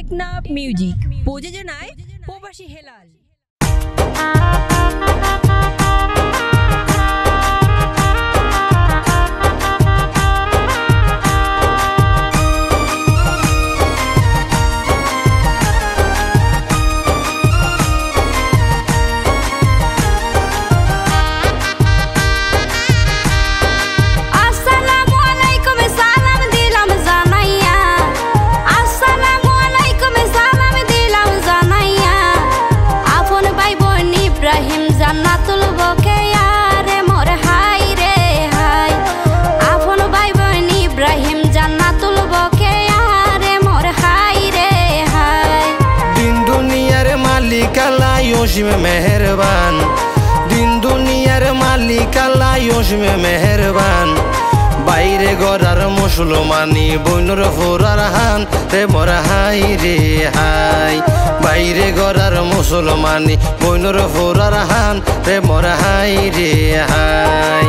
Teknaf music প্রযোজনায় প্রবাসী হেলাল। में मेहरबान दिन दुनियार मालिक अल्लाह योश में मेहरबान বাইরে গড়ার মুসলমানি বইনর ফোরার হান রে মোর হাই রে হাই বাইরে গড়ার মুসলমানি বইনর ফোরার হান রে মোর হাই রে হাই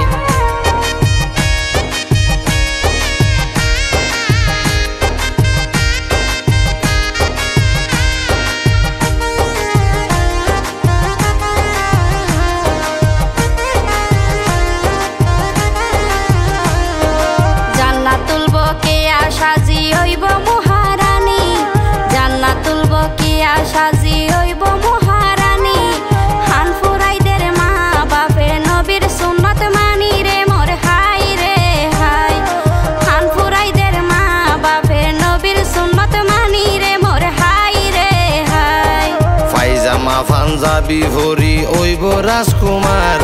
পাঞ্জাবি ভরি ওইব রাজকুমার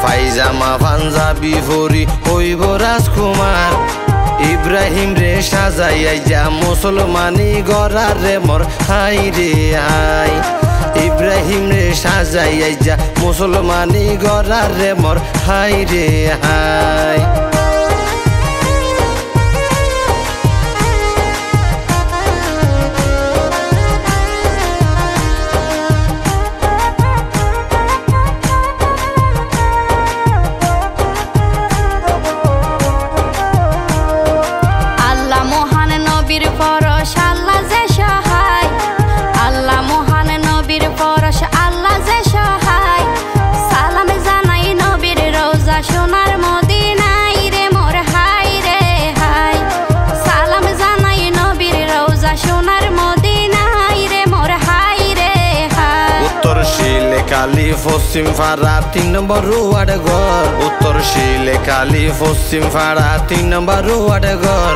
পায়জামা পাঞ্জাবি ভরি ওইব রাজকুমার ইব্রাহিম রে সাজাইয়া যা মুসলমানি গড়ার রে মোর হাই রে হাই ইব্রাহিম রে সাজাইয়া যা মুসলমানি গড়ার রে মোর হাই রে হাই কালী পশ্চিম ফাড়া ৩ নম্বর ওয়ার্ড ঘর উত্তর শিলে কালী পশ্চিম ফাড়া ৩ নম্বর ওয়ার্ড ঘর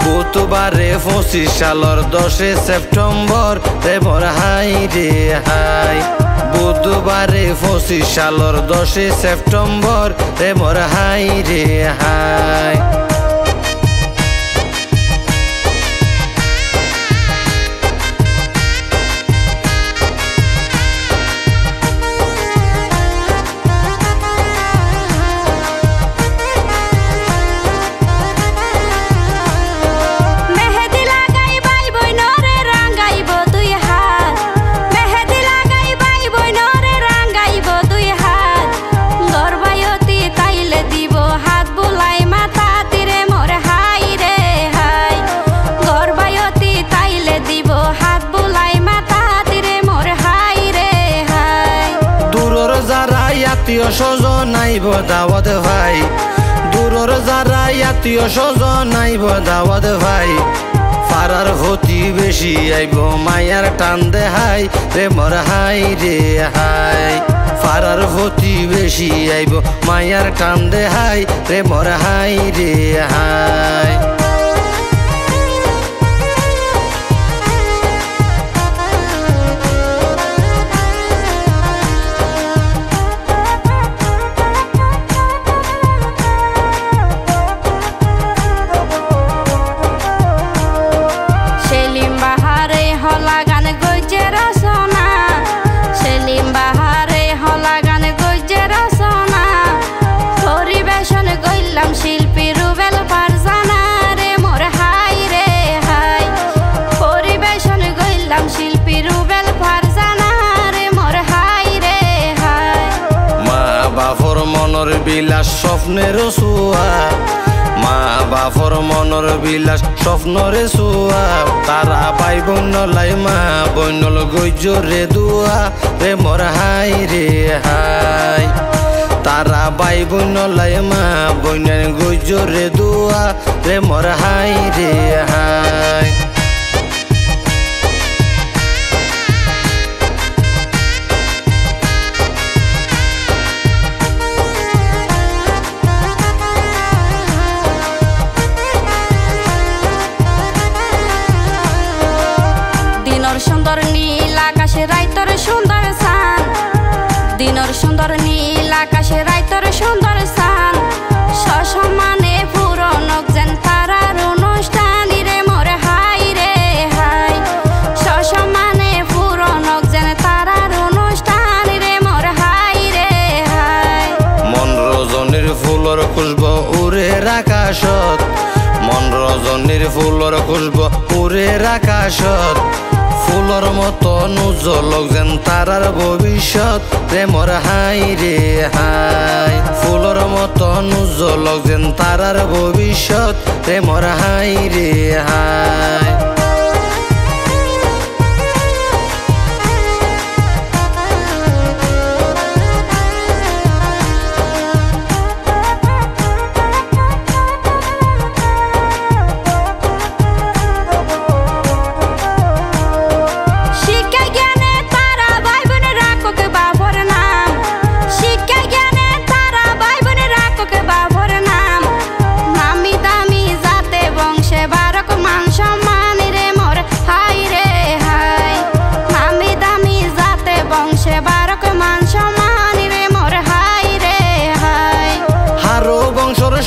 বুধবারে ২৫ সালের ১০ সেপ্টেম্বর রে মোর হাই রে হাই বুধবারে ২৫ সালের ১০ সেপ্টেম্বর রে মোর হাই রে হাই আত্মীয় স্বজন আইব দাওয়াত ভাই দূরের যারা আত্মীয় স্বজন আইব দাওয়াত ভাই পাড়ার প্রতিবেশী আইব মায়ার টান দেহাই রে মোর হাই রে হাই পাড়ার প্রতিবেশী আইব মায়ার টান দেহাই রে মোর হাই রে হাই শিল্পী রুবেল ফারজানা রে মোর হাই রে হাই পরিবেশন গইলাম শিল্পী রুবেল ফারজানা রে মোর হাই রে হাই মা বাপর মনের বিলাস স্বপ্নের ছোঁয়া মা বাপর মনর বিলাস স্বপ্নরে চুয়া তারা ভাই বন্য লাই মা বন্যল গৈজরে দুয়া রে মোর হাই রে হাই তারা ভাই বন্য লাই মা বন্যার গৈজরে দুয়া রে মোর হাই রে হাই সুন্দর নীল আকাশে রাইতর সুন্দর সান দিনর সুন্দর নীল আকাশে রাইতর সুন্দর সান সসম্মানে পুরনক যেন তারার অনুষ্ঠান রে মোর হাই রে হাই সসম্মানে পুরনক যেন তারার অনুষ্ঠান রে মোর হাই রে হাই মন রজনীর ফুলর খুশবু উড়ে আকাশত মন রজনীর ফুলর খুশবু উড়ে আকাশত ফুলর মতন উজ্জ্বলক যেন তারার ভবিষ্যৎ রে মোর হাই রে হাই ফুলর মতন উজ্জ্বলক যেন তারার ভবিষ্যৎ রে মোর হাই রে হাই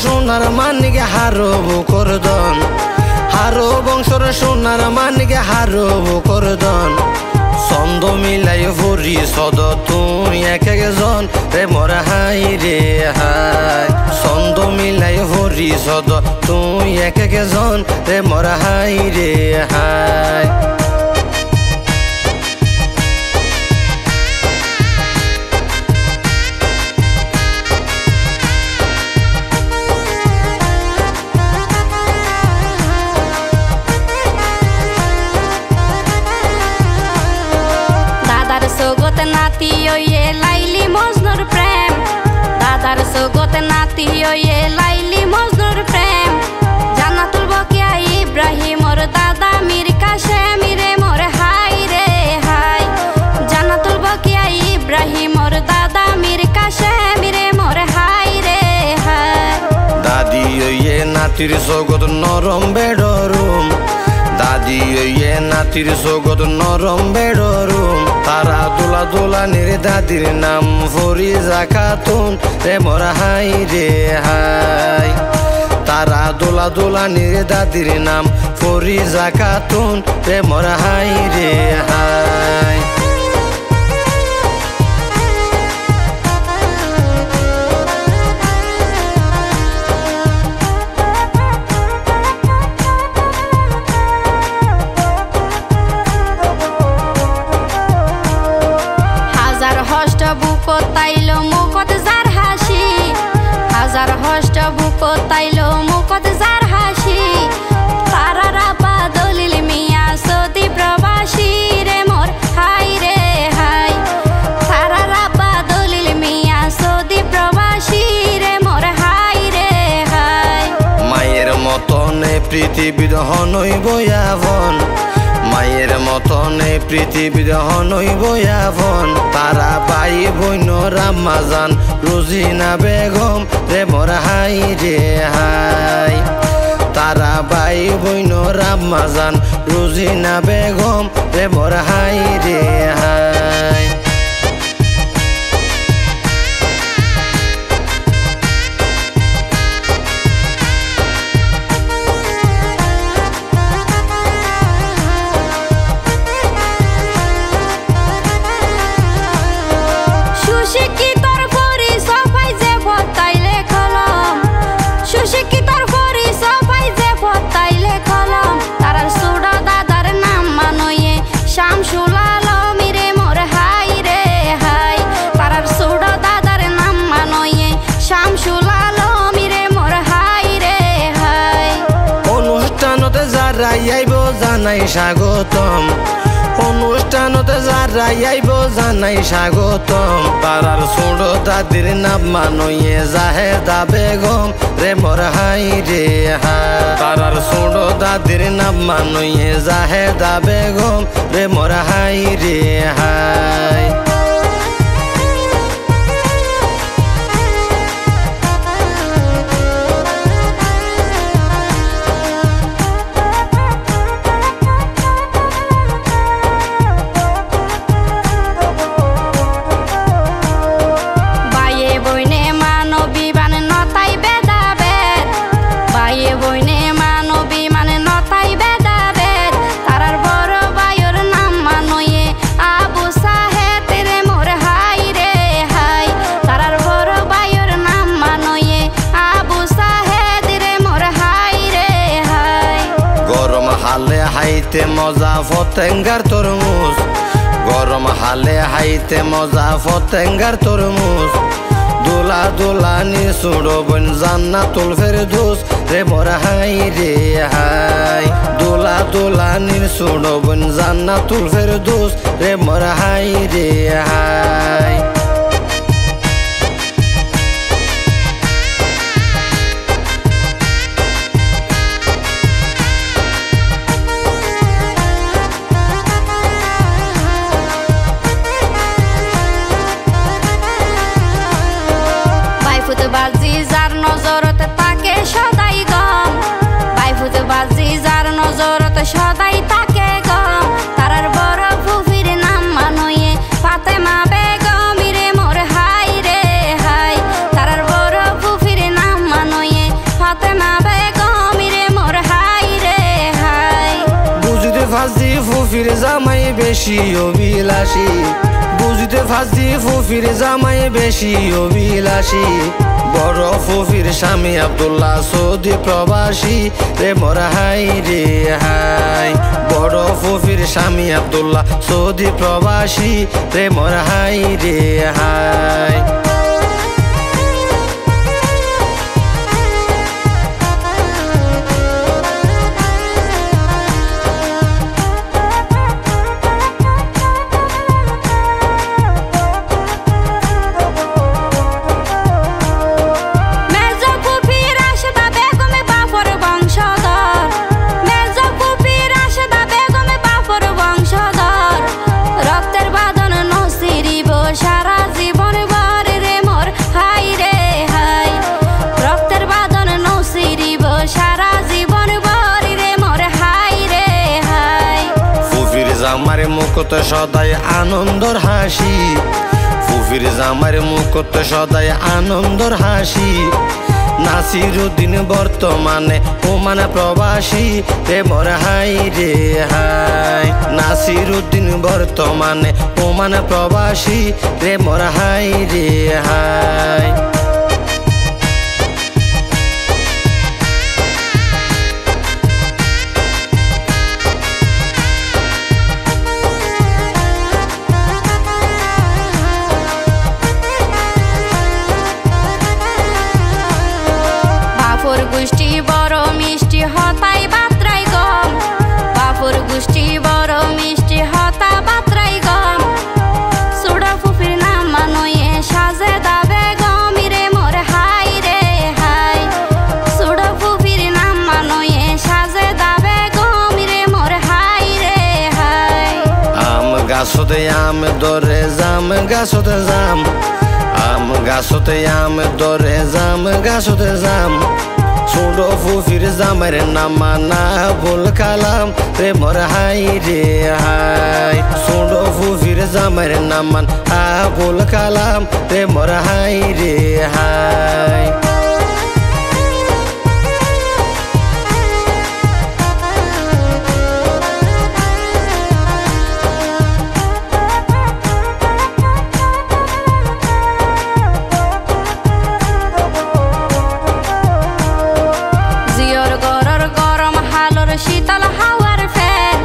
সোনার মানিকে হারব করদন হারো বংশর সোনার মানিকে হারব করদন ছন্দ মিলাই ভরি সদ তুই এক একজন রে মোর হাই রে হাই ছন্দ মিলাই ভরি সদ তুই এক একজন রে মোর হাই রে হাই নাতি ওয়ে লাইলি মজনুর প্রেম দাদার সগত নাতি ওয়ে লাইলি মজনুর প্রেম জান্নাতুল বকিয়া ইব্রাহিমর দাদা মীর কাশেম রে মোর হাই রে হাই জান্নাতুল বকিয়া ইব্রাহিমর দাদা মীর কাশেম রে মোর হাই রে হাই দাদি ওয়ে নাতির সগত নরম বেডরুম দাদি ওয়ে নাতির সগত নরম বেডরুম তারা দোলা দোলা নিরে দাদির নাম ফরিজা খাতুন রে মোর হাই রে হাই তারা দোলা দোলা নিরে দাদির নাম ফরিজা খাতুন রে মোর হাই রে হাই বুকত তাইলো মুখত যার হাসি হাজার হষ্ট বুকত তাইলো মুখত যার হাসি তারার আপা দলিল মিয়া সৌদি প্রবাসী রে মোর হাই রে হাই তারার আপা দলিল মিয়া সৌদি প্রবাসী রে মোর হাই রে হাই মায়ের মতনে পৃথিবীর হনইব আপন মায়ের মতনে পৃথিবীর হনইব আপন তারা ভাই বইন রাম্মাজান রোজিনা বেগম রে মোর হাই রে হাই তারা ভাই বইন রাম্মাজান রোজিনা বেগম রে মোর হাই রে হাই শামসুল আলম রে যারাই আইব জানাই স্বাগতম অনুষ্ঠানতে যারাই আইব জানাই স্বাগতম পাড়ার ছোট দাদির নাম মানইয়ে জাহেদা বেগম রে মোর হাই রে হাই পাড়ার ছোট দাদির নাম মানইয়ে জাহেদা বেগম রে মোর হাই রে হাই হাইতে মজা ফতেঙ্গার তরমুজ গরম হালে হাইতে মজা ফতেঙ্গার তরমুজ দোলা দোলা নি সুড়ো বন জান্নাতুল ফেরদৌস রে মোর হাই রে হাই দোলা দোলা নি সুড়ো বন জান্নাতুল ফেরদৌস রে মোর হাই রে হাই বাজি যার নজরতে তাকে সদাই গম বাইফুত বাজি যার নজরতে সদাই তাকে গম তারার বড় ফুফির নাম মানইয়ে ফাতেমা বেগম রে মোর হাই রে হাই তারার বড় ফুফির নাম মানইয়ে ফাতেমা বেগম রে মোর হাই রে হাই বুঝতে ফাজি ফুফির জামাই বেশি অভিলাষী বুঝতে ফাজি ফুফির জামাই বেশি অভিলাষী বড় ফুফির স্বামী আব্দুল্লাহ সৌদি প্রবাসী রে মোর হাই রে হাই বড় ফুফির স্বামী আব্দুল্লাহ সৌদি প্রবাসী রে মোর হাই রে হাই জামার মুখতে সদাই আনন্দর হাসি ফুফির জামার মুখতে সদাই আনন্দর হাসি নাসিরুদ্দিন বর্তমানে ওমানে প্রবাসী রে মোর হাই রে হাই নাসিরুদ্দিন বর্তমানে ওমানে প্রবাসী রে মোর হাই রে হাই গোষ্ঠী বড় মিষ্টি হতাই বাত্রাই গম বাপুর গোষ্ঠী বড় মিষ্টি হতা বাত্রাই গম সুড়া ফুফির নাম মানইয়ে সাজেদা বেগম রে মোর হাই রে হাই সুড়া ফুফির নাম মানইয়ে সাজেদা বেগম রে মোর হাই রে হাই আম গাছতে আম দরে জাম গাছতে জাম আম গাছতে আম দরে জাম গাছতে জাম ছোট ফুফির জামার নামানা বল কালাম রে মোর হাই রে হাই ছোট ফুফির জামার নামান আবুল কালাম রে মোর হাই রে হাই শীতল হাওয়ার ফ্যান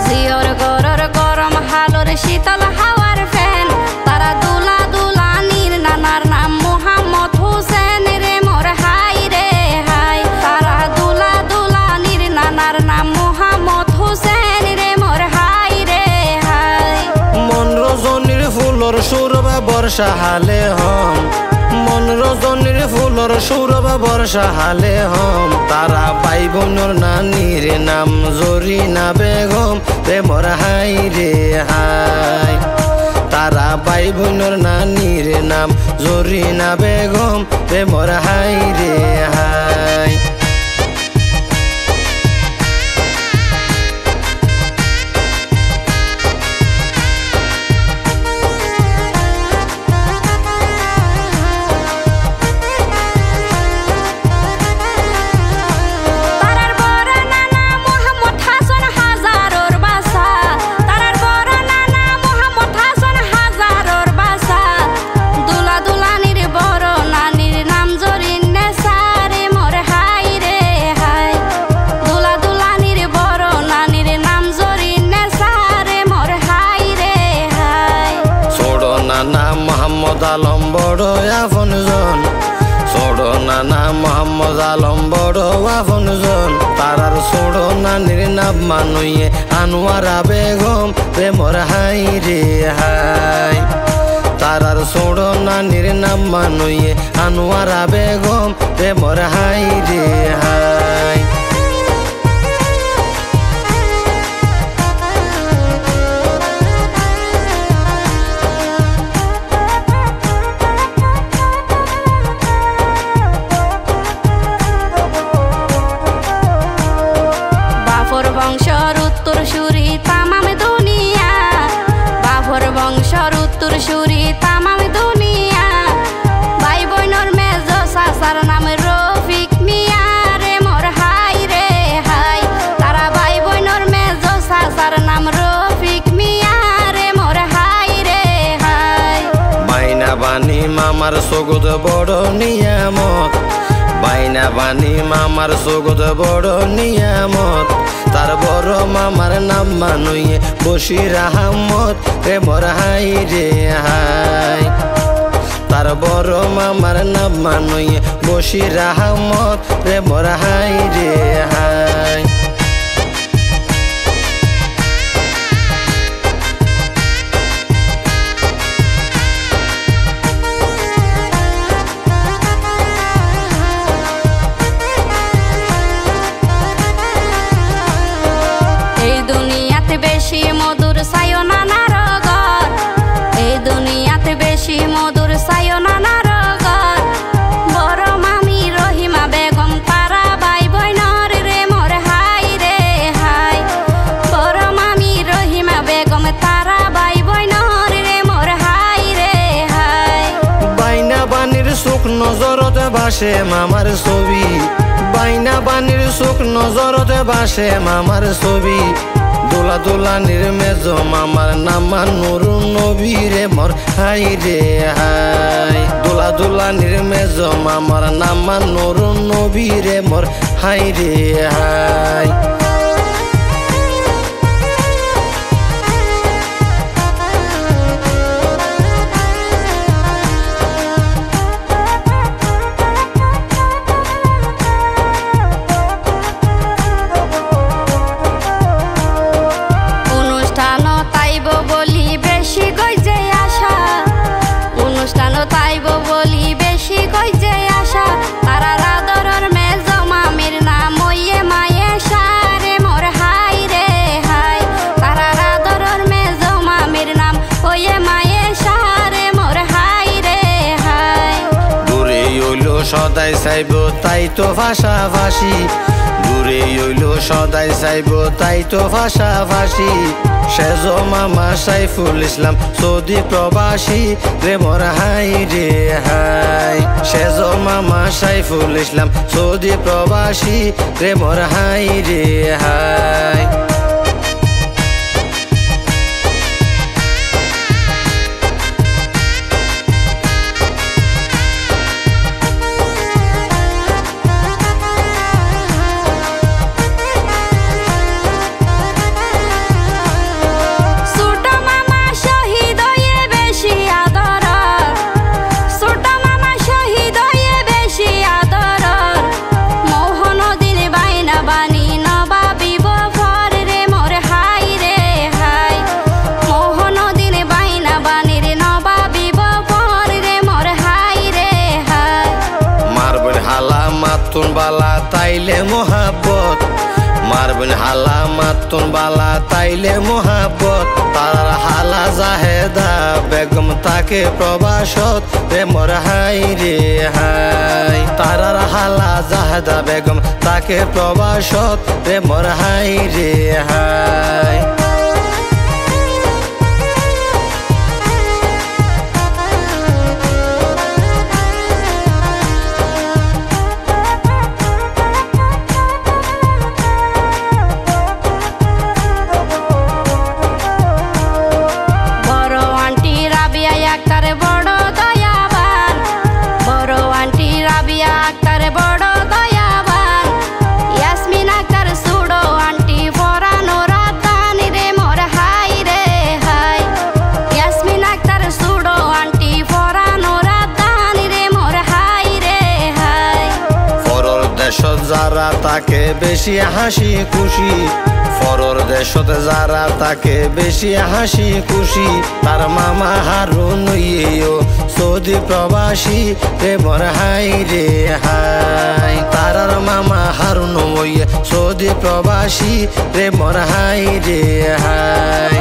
জিওর গরর গরম হালোর শীতল হাওয়ার ফ্যান তারা দুলা দুলা নীর নানার নাম মোহাম্মদ হোসেন রে মোর হাই রে হাই তারা দুলা দুলা নীর নানার নাম বর্ষা হালে হম মন রজনীর ফুলর সৌরভ বর্ষা হালে হম তারা ভাই বোনর নানির নাম জরিনা বেগম প্রেমর হাই রে হাই তারা ভাই বোনর নানির নাম জরিনা বেগম প্রেমর হাই রে হাই মোহাম্মদ আলম বড় আপনজন ছোড়ো নানা মোহাম্মদ আলম বড় আপনজন তারার ছোড়ো নানির নাম মানুয়ে আনোয়ারা বেগম প্রেমর হাই রে হাই তারার ছোড়ো নানির নাম মানুয়ে আনোয়ারা বেগম প্রেমর হাই রে হাই বংশর উত্তর সুরি তামাম দুনিয়া বাবর বংশর উত্তর সুরি তামাম দুনিয়া ভাই বোনর মেজ সাসার নাম রফিক মিয়া রে মোর হাই রে হাই তারা ভাই বোনর মেজ সাসার নাম রফিক মিয়া রে মোর হাই রে হাই বাইনা বানি মামার সগদ বড় নিয়ামত বাইনা বানি মামার সগদ বড় নিয়ামত তার বড় মামার নাম মানুয়ে বশির আহমদ প্রেমর হাই রে হাই তার বড় মামার নাম মানুয়ে বশির আহমদ প্রেমর হাই রে হাই বেশি মধুর সায়ো নানার ঘর এই দুনিয়াতে বেশি মধুর সায়ো নানার ঘর বড় মামি রহিমা বেগম তারা ভাই বোনর রে মোর হাই রে হাই বড় মামি রহিমা বেগম তারা ভাই বোনর রে মোর হাই রে হাই বাইনা বানির সুখ নজরতে বাসে মামার ছবি বাইনা বানির সুখ নজরতে বাসে মামার ছবি দোলা দোলা নির্মেজ মামার নামা নুরু নবী রে মোর হাই রে হাই দোলা দোলা নির্মেজ মামার নামা নুরু নবী রে মোর হাই রে হাই তাইব বলি বেশি কই যে আশা তারা রাদরর মেজ মামির নাম ওয়ে মায়ে সারে মোর হাই রে হাই তারা রাদরর মেজ মামির নাম ওয়ে মায়ে সারে মোর হাই রে হাই দূরে হইলো সদাই চাইব তাই তো ভাষাভাষী দূরে হইলো সদাই চাইব তাই তো ভাষাভাষী সেজ মামা সাইফুল ইসলাম সৌদি প্রবাসী প্রেমর হাই রে হাই সেজ মামা সাইফুল ইসলাম সৌদি প্রবাসী প্রেমর হাই রে হাই মোহন দিল বাইনা বানি নবাবি বফর তাইলে মোহাব্বত মারবেন হালা মাতুন বালা তাইলে মোহাব্বত তার হালা জাহেদা বেগম তাকে প্রবাসত রে মোর হাই রে হাই তারার হালা জাহেদা বেগম তাকে প্রবাসত রে মোর হাই রে হাই যারা তাকে বেশি হাসি খুশি ফরর দেশত যারা তাকে বেশি হাসি খুশি তার মামা হারুন সৌদি প্রবাসী রে মোর হাই রে হাই তারার মামা হারুন সৌদি প্রবাসী রে মোর হাই রে হাই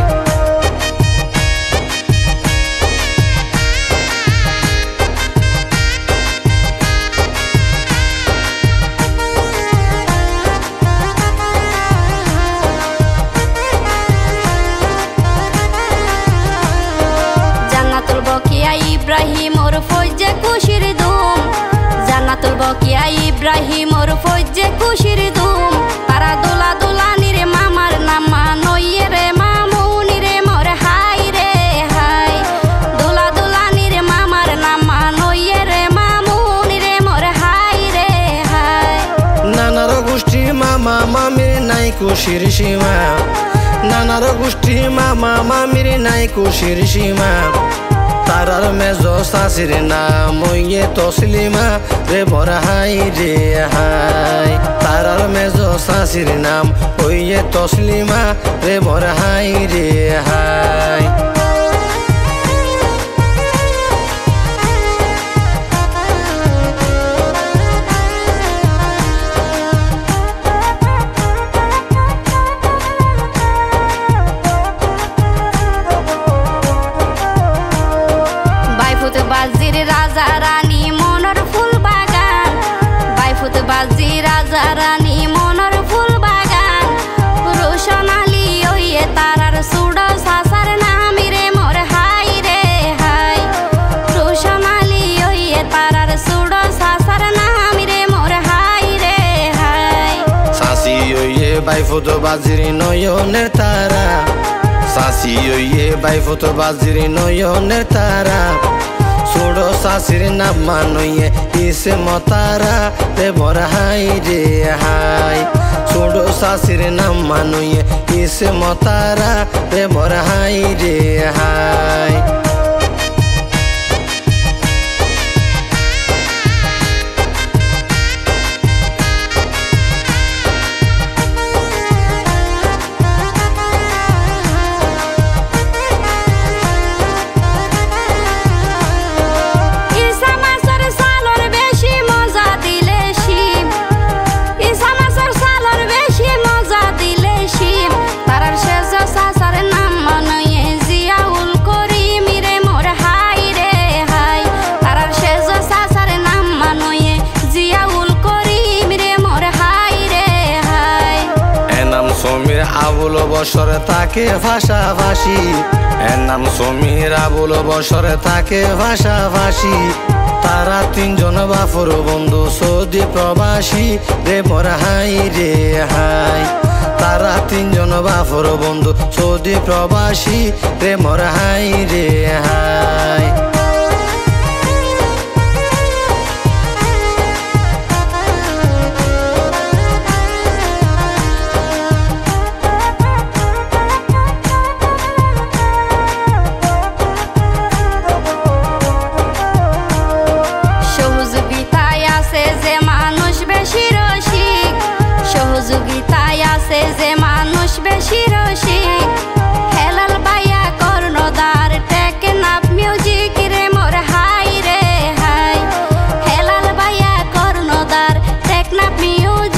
ইব্রাহিম ওর ফৌজে খুশির দুম জান্নাতুল বকিয়া ইব্রাহিম ওর ফৌজে খুশির দুম তারা দোলা দোলানির মামার নামা নইয়ে রে মামুনি রে মোর হাই রে হাই দোলা দোলানির মামার নামা নইয়ে রে মামুনি রে মোর হাই রে হাই নানার গোষ্ঠী মামা মামির নাই খুশির সীমা নানার গোষ্ঠী মামা মামির নাই খুশির সীমা তারার মেজো শাশির নাম তসলিমা রে মোর হাই রে হাই তারার মেজো শাশির নাম তসলিমা রে মোর হাই রে হাই বাজির রাজা রানী মনের ফুল বাগান বাইফুত বাজি রাজা রানী মনের ফুল বাগান রোশন আলী ওইয়ে তারার সুড়ো সাসার নামি রে মোর হাই রে হাই রোশন আলী ওইয়ে তারার সুড়ো সাসার নামি রে মোর হাই রে হাই সাসি ওইয়ে বাইফুত বাজির নয়নের তারা সাসি ওইয়ে বাইফুত বাজির নয়নের তারা ছোড়ো শাশির নাম মানইয়ে ইসে মতারা রে মোর হাই রে হাই ছোড়ো শাশির নাম মানইয়ে ইসে মতারা রে মোর হাই রে হাই আবুল বছর তাকে ভাষাভাষী এর নাম সমীর আবুল বছর তাকে ভাষাভাষী তারা তিনজন বাফর বন্ধু সৌদি প্রবাসী রে মোর হাই রে হাই তারা তিনজন বাফর বন্ধু সৌদি প্রবাসী রে মোর হাই রে হাই যে মানুষ বেশি রসিক হেলাল বাইয়া কর্ণধার টেকনাফ মিউজিক রে মোর হাই রে হাই হেলাল বাইয়া কর্ণধার টেকনাফ মিউজিক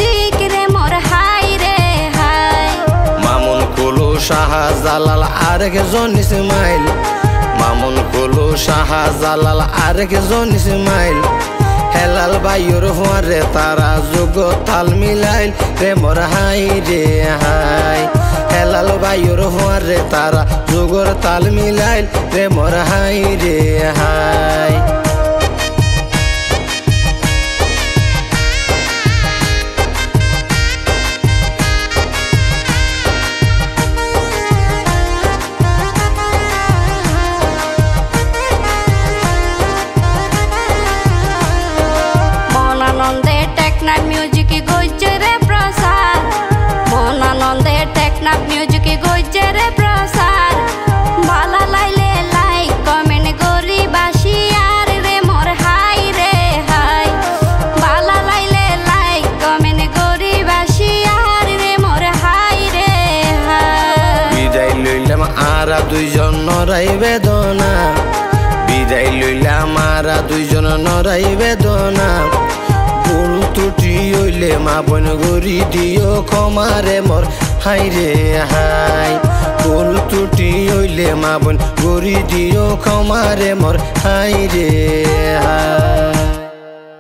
শাহজালাল আরেকজন ইসমাইল, মামুন কুলু শাহজালাল আরেকজন ইসমাইল। হেলাল ভাইয়ের হুয়ারে তারা যুগ তাল মিলাইল রে মোর হাই রে হাই। হেলাল ভাইয়ের হুয়ারে তারা যুগর তাল মিলাইল রে মোর হাই রে হাই। মনানন্দে টেকনাফ মিউজিক গইছে রে প্রসার, মনানন্দে টেকনাফ মিউজিক গইছে রে প্রসার। ভালো লাইলে লাইক কমেন্ট করি বাসি আর রে মোর হাই রে হাই। ভালো লাইলে লাইক কমেন্ট করি বাসি আর রে মোর হাই রে হাই। বিদায় লইলাম আরা দুইজন নরাই বেদনা, বিদায় লইলাম আরা দুইজন নরাই বেদনা। ভুল ত্রুটি হইলে মা বোন গরি দিও ক্ষমারে মোর হাই রে হাই। ভুল ত্রুটি হইলে মা বোন গরি দিও ক্ষমারে মোর হাই রে হাই।